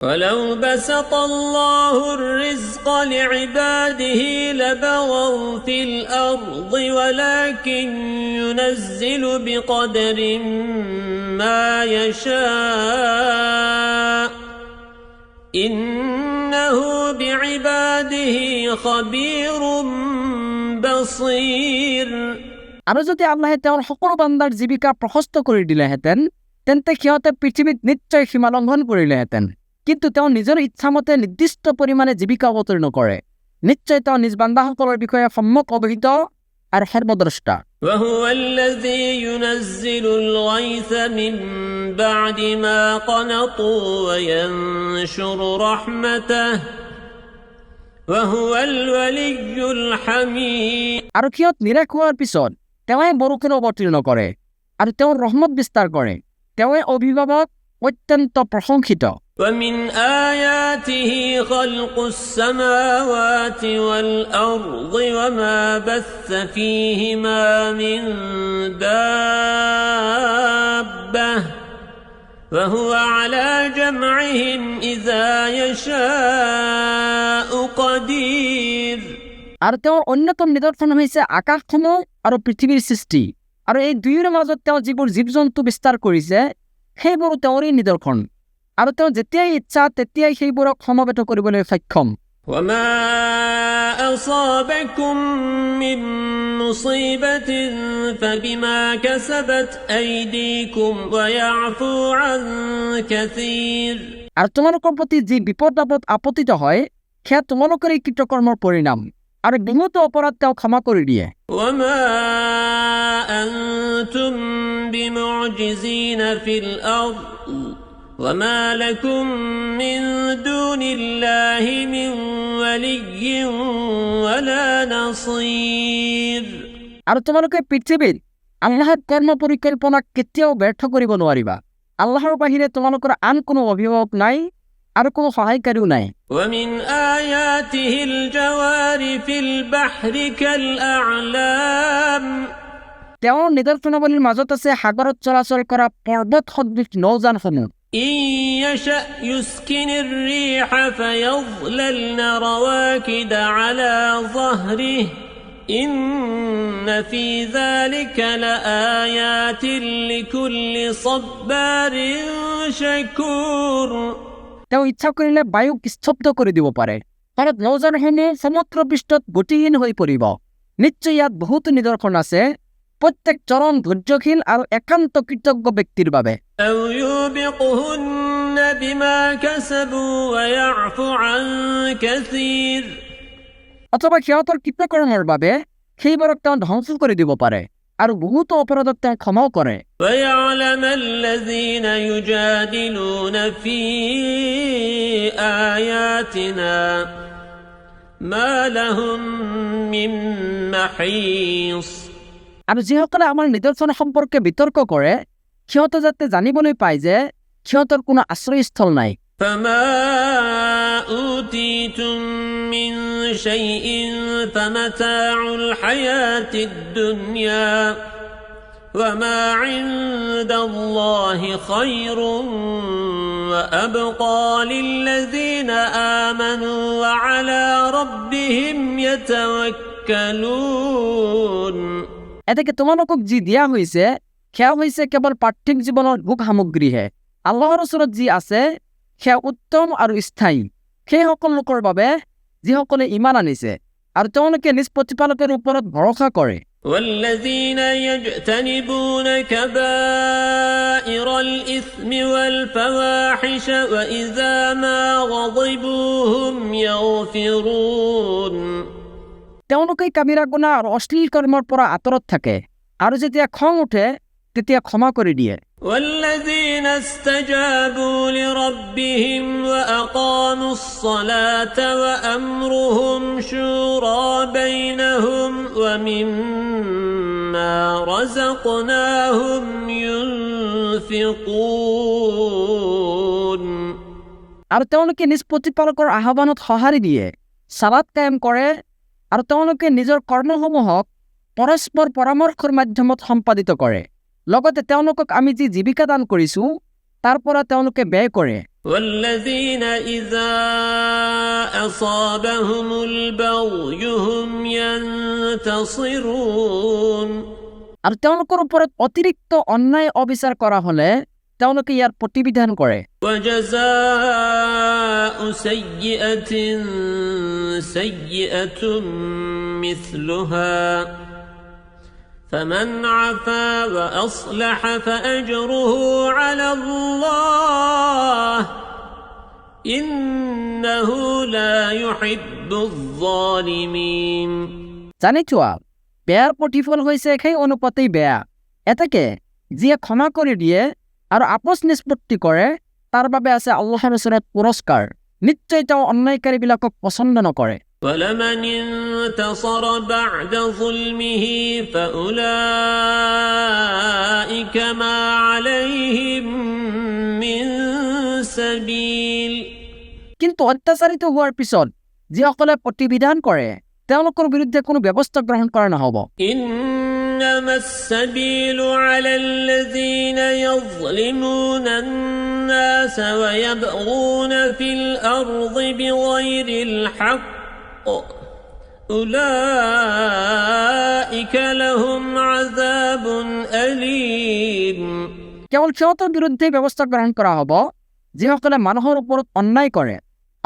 ولو بسط الله الرزق لعباده لبغوا في الأرض ولكن ينزل بقدر ما يشاء إنه بعباده خبير بصير আৰু যদি আল্লাহে তেওঁৰ সকলো বান্দাৰ জীৱিকা প্ৰশস্ত কৰি দিলেহেঁতেন তেন্তে সিহঁতে পৃথিৱীত নিশ্চয় সীমা লংঘন কৰিলেহেঁতেন কিন্তু তেওঁ নিজৰ ইচ্ছামতে নিৰ্দিষ্ট পৰিমাণে জীৱিকা অৱতীৰ্ণ কৰে নিশ্চয় তেওঁ নিজ বান্দাসকলৰ বিষয়ে সম্যক অৱহিত আৰু সৰ্বদ্ৰষ্টা وهو الذي ينزل الغيث من بعد ما قنطوا وينشر رحمته وهو الولي الحميد আৰু সিহঁত নিৰাশ হোৱাৰ পিছত তেওঁৱে বৰষুণ অৱতীৰ্ণ কৰে আৰু তেওঁৰ ৰহমত বিস্তাৰ কৰে তেওঁৱে অভিভাৱক অত্যন্ত প্ৰশংসিত ومن آياته خلق السماوات والأرض وما بث فيهما من دابة وهو على جمعهم إذا يشاء قدير আৰু তেওঁৰ অন্যতম নিদৰ্শন হৈছে আকাশসমূহ আৰু পৃথিৱীৰ সৃষ্টি আৰু এই দুয়োৰ মাজত তেওঁ যিবোৰ জীৱ জন্তু বিস্তাৰ কৰিছে সেইবোৰো তেওঁৰেই নিদৰ্শন আৰু তেওঁ যেতিয়াই ইচ্ছা তেতিয়াই সেইবোৰক সমবেত কৰিবলৈ সক্ষম وما أصابكم من مصيبة فبما كسبت أيديكم ويعفو عن كثير আৰু তোমালোকৰ প্ৰতি যি বিপদ আপদ আপতিত হয় সেয়া তোমালোকৰ এই কৃতকৰ্মৰ পৰিণাম আৰু বহুতো অপৰাধ তেওঁ ক্ষমা কৰি দিয়ে وما أنتم بمعجزين في الأرض وما لكم من دون الله من ولي ولا نصير আৰু তোমালোকে পৃথিৱীত আল্লাহৰ কৰ্ম পৰিকল্পনাক কেতিয়াও ব্যৰ্থ কৰিব নোৱাৰিবা আল্লাহৰ বাহিৰে তোমালোকৰ আন কোনো অভিভাৱক নাই আৰু কোনো সহায়কাৰীও নাই ومن آياته الجوار في البحر كالأعلام তেওঁৰ নিদৰ্শনাৱলীৰ মাজত আছে সাগৰত চলাচল কৰা পৰ্বত সদৃশ নৌযানসমূহ إن يشأ يسكن الريح فيظللن رواكد على ظهره إن في ذلك لآيات لكل صبار شكور তেওঁ ইচ্ছা কৰিলে বায়ুক স্তব্ধ কৰি দিব পাৰে ফলত নৌযানসমূহ সমুদ্ৰ পৃষ্ঠত গতিহীন হৈ পৰিব নিশ্চয় ইয়াত বহুতো নিদৰ্শন আছে প্ৰত্যেক চৰম ধৈৰ্যশীল আৰু একান্ত কৃতজ্ঞ ব্যক্তিৰ বাবে أو يوبقهن بما كسبوا ويعفو عن كثير অথবা সিহঁতৰ কৃতকৰ্মৰ বাবে সেইবোৰক তেওঁ ধ্বংস কৰি দিব পাৰে আৰু বহুতো অপৰাধক তেওঁ ক্ষমাও কৰে ويعلم الذين يجادلون في آياتنا ما لهم من محيص আৰু যিসকলে আমাৰ নিদৰ্শন সম্পৰ্কে বিতৰ্ক কৰে সিহঁতে যাতে জানিবলৈ পায় যে সিহঁতৰ কোনো আশ্ৰয়স্থল নাই فما أوتيتم من شيء فمتاع الحياة الدنيا وما عند الله خير وأبقى للذين آمنوا وعلى ربهم يتوكلون এতেকে তোমালোকক যি দিয়া হৈছে সেয়া হৈছে কেৱল পাৰ্থিক জীৱনৰ ভোগ সামগ্ৰীহে আল্লাহৰ ওচৰত যি আছে সেয়া উত্তম আৰু স্থায়ী সেইসকল লোকৰ বাবে যিসকলে ইমান আনিছে আৰু তেওঁলোকে নিজ প্ৰতিপালকৰ ওপৰত ভৰসা কৰে والذين يجتنبون كبائر الإثم والفواحش وإذا ما غضبوا هم يغفرون তেওঁলোকে কাবিৰা গুনাহ আৰু অশ্লীল কৰ্মৰ পৰা আঁতৰত থাকে আৰু যেতিয়া খং উঠে তেতিয়া ক্ষমা কৰি দিয়ে والذين استجابوا لربهم وأقاموا الصلاة وأمرهم شورى بينهم ومما رزقناهم ينفقون আৰু তেওঁলোকে নিজ প্ৰতিপালকৰ আহ্বানত সঁহাৰি দিয়ে সালাত কায়েম কৰে আৰু তেওঁলোকে নিজৰ কৰ্মসমূহক পৰস্পৰ পৰামৰ্শৰ মাধ্যমত সম্পাদিত কৰে লগতে তেওঁলোকক আমি যি জীৱিকা দান কৰিছো তাৰপৰা তেওঁলোকে ব্যয় কৰে। والذين إذا أصابهم البغي هم ينتصرون আৰু তেওঁলোকৰ ওপৰত অতিৰিক্ত অন্যায় অবিচাৰ কৰা হলে তেওঁলোকে ইয়াৰ প্ৰতিবিধান কৰে। وجزاء سيئة سيئة مثلها فمن عفا وأصلح فأجره على الله إنه لا يحب الظالمين জানি থোৱা, বেয়াৰ প্ৰতিফল হৈছে সেই অনুপাতেই বেয়া। এতেকে যিয়ে ক্ষমা কৰি দিয়ে আৰু আপোচ নিষ্পত্তি কৰে তাৰ বাবে আছে আল্লাহৰ ওচৰত পুৰস্কাৰ। নিশ্চয় তেওঁ অন্যায়কাৰীবিলাকক পছন্দ নকৰে। ولمن انتصر بعد ظلمه فأولئك ما عليهم من سبيل কিন্তু অত্যাচাৰিত হোৱাৰ পিছত যিসকলে প্ৰতিবিধান কৰে তেওঁলোকৰ বিৰুদ্ধে কোনো ব্যৱস্থা গ্ৰহণ কৰা নহ'ব। إنما السبيل على الذين يظلمون الناس ويبغون في الأرض بغير الحق أولئك لهم عذاب أليم কেৱল সিহঁতৰ বিৰুদ্ধে ব্যৱস্থা গ্ৰহণ কৰা হ'ব যিসকলে মানুহৰ ওপৰত অন্যায় কৰে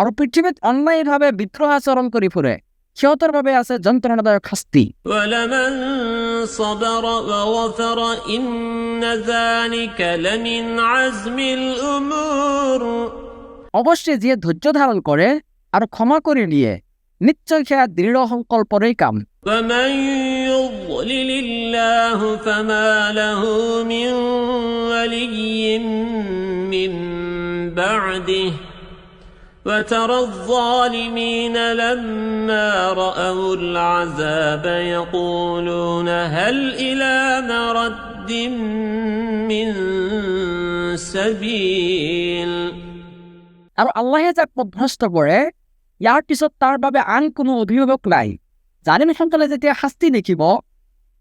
আৰু পৃথিৱীত অন্যায়ভাৱে বিদ্ৰোহ আচৰণ কৰি ফুৰে। সিহঁতৰ বাবে আছে যন্ত্ৰণাদায়ক শাস্তি। ولمن صبر وغفر إن ذلك لمن عزم الأمور অৱশ্যে যিয়ে ধৈৰ্য ধাৰণ কৰে আৰু ক্ষমা কৰি দিয়ে নিশ্চয় সেয়া দৃঢ় সংকল্পৰেই কাম। ومن يضلل الله فما له من ولي من بعده وترى الظالمين لما رأوا العذاب يقولون هل إلى مرد من سبيل আৰু আল্লাহে যাক পথভ্ৰষ্ট কৰে ইয়াৰ পিছত তাৰ বাবে আন কোনো অভিভাৱক নাই। জালিমসকলে যেতিয়া শাস্তি দেখিব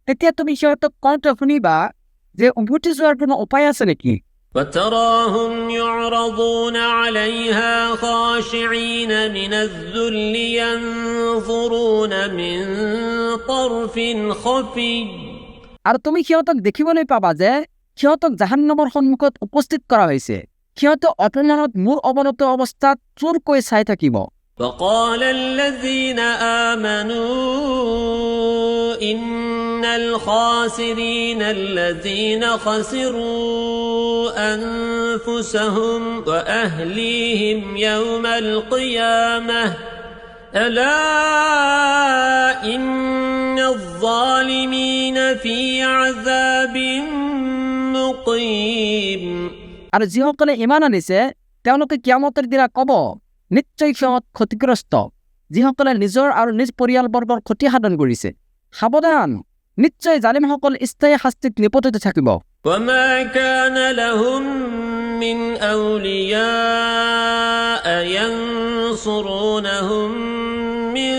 তেতিয়া তুমি সিহঁতক কওঁতে শুনিবা যে উভতি যোৱাৰ কোনো উপায় আছে নেকি? وتراهم يعرضون عليها خاشعين من الذل ينظرون من طرف خفي আৰু তুমি সিহঁতক দেখিবলৈ পাবা যে সিহঁতক জাহান্নামৰ সন্মুখত উপস্থিত কৰা হৈছে। সিহঁতে অপমানত মূৰ অৱনত অৱস্থাত চুৰকৈ চাই থাকিব। وقال الذين آمنوا إن الخاسرين الذين خسروا أنفسهم وأهليهم يوم القيامة ألا إن الظالمين في عذاب مقيم আৰু যিসকলে ইমান আনিছে তেওঁলোকে কিয়ামতৰ দিনা ক'ব নিশ্চয় সিহঁত ক্ষতিগ্ৰস্ত যিসকলে নিজৰ আৰু নিজ পৰিয়ালবৰ্গৰ ক্ষতি সাধন কৰিছে। সাৱধান, নিশ্চয় জালিমসকল স্থায়ী শাস্তিত নিপতিত থাকিব। وما كان لهم من أولياء ينصرونهم من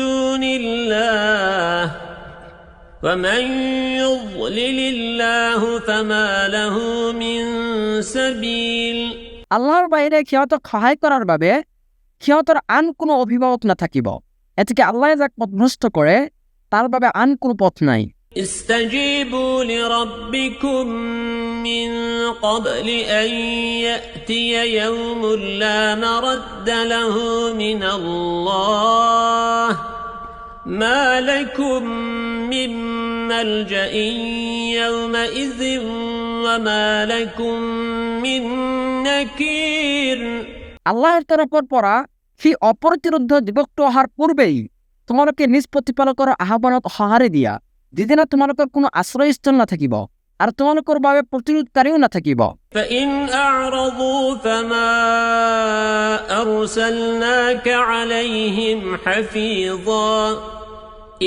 دون الله ومن يضلل الله فما له من سبيل আল্লাহৰ বাহিৰে সিহঁতক সহায় কৰাৰ বাবে সিহঁতৰ আন কোনো অভিভাৱক নাথাকিব। এতেকে আল্লাহে যাক পথভ্ৰষ্ট কৰে তাৰ বাবে আন কোনো পথ নাই। استجيبوا لربكم من قبل أن يأتي يوم لا مرد له من الله ما لكم من ملجأ يومئذ وما لكم من نكير আল্লাহৰ তৰফৰ পৰা সি অপ্ৰতিৰোধ দিৱসটো অহাৰ পূৰ্বেই তোমালোকে নিজ প্ৰতিপালকৰ আহ্বানত সঁহাৰি দিয়া যিদিনা তোমালোকৰ কোনো আশ্ৰয়স্থল নাথাকিব আৰু তোমালোকৰ বাবে প্ৰতিৰোধকাৰীও নাথাকিব। فإن أعرضوا فما أرسلناك عليهم حفيظا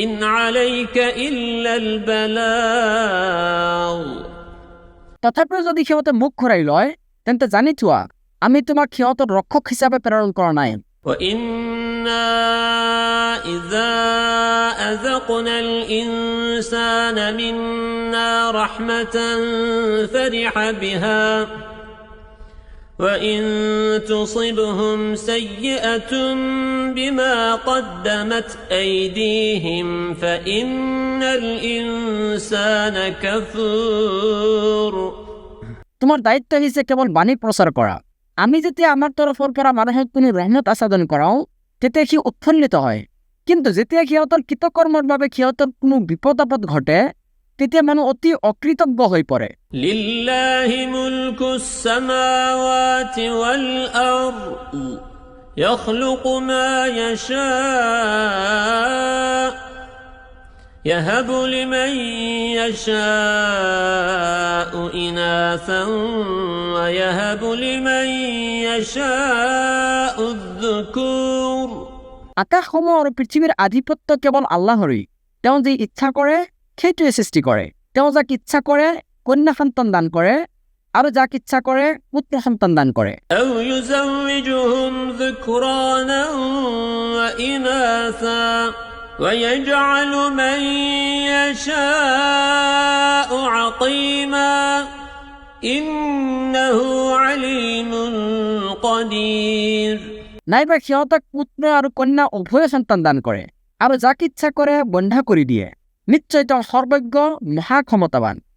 إن عليك إلا البلاغ তথাপিও যদি সিহঁতে মুখ ঘূৰাই লয় তেন্তে জানি থোৱা আমি তোমাক সিহঁতৰ ৰক্ষক হিচাপে প্ৰেৰণ কৰা নাই। وإنا إذا أذقنا الإنسان منا رحمة فرح بها وإن تصبهم سيئة بما قدمت أيديهم فإن الإنسان كفور তোমার দায়িত্ব হিসেবে কেবল বাণী প্রচার করা। আমি যেতিয়া আমাৰ তৰফৰ পৰা মানুহক কোনো ৰহমত আস্বাদন কৰাওঁ তেতিয়া সি উৎফুল্লিত হয়, কিন্তু যেতিয়া সিহঁতৰ কৃতকৰ্মৰ বাবে সিহঁতৰ কোনো বিপদ আপদ ঘটে তেতিয়া মানুহ অতি অকৃতজ্ঞ হৈ পৰে। لله ملك السماوات والأرض يخلق ما يشاء يهب لمن يشاء إناثا ويهب لمن يشاء الذكور আকাশসমূহ আৰু পৃথিৱীৰ আধিপত্য কেৱল আল্লাহৰেই। তেওঁ যি ইচ্ছা কৰে সেইটোৱে সৃষ্টি কৰে। তেওঁ যাক ইচ্ছা কৰে কন্যা সন্তান দান কৰে আৰু যাক ইচ্ছা কৰে পুত্ৰ সন্তান দান কৰে। أو يزوجهم ذكرانا وإناثا ويجعل من يشاء عقيما إنه عليم قدير নাইবা সিহঁতক পুত্ৰ আৰু কন্যা উভয় সন্তান দান কৰে আৰু যাক ইচ্ছা কৰে বন্ধা কৰি দিয়ে। নিশ্চয় তেওঁ সৰ্বজ্ঞ মহাক্ষমতাবান।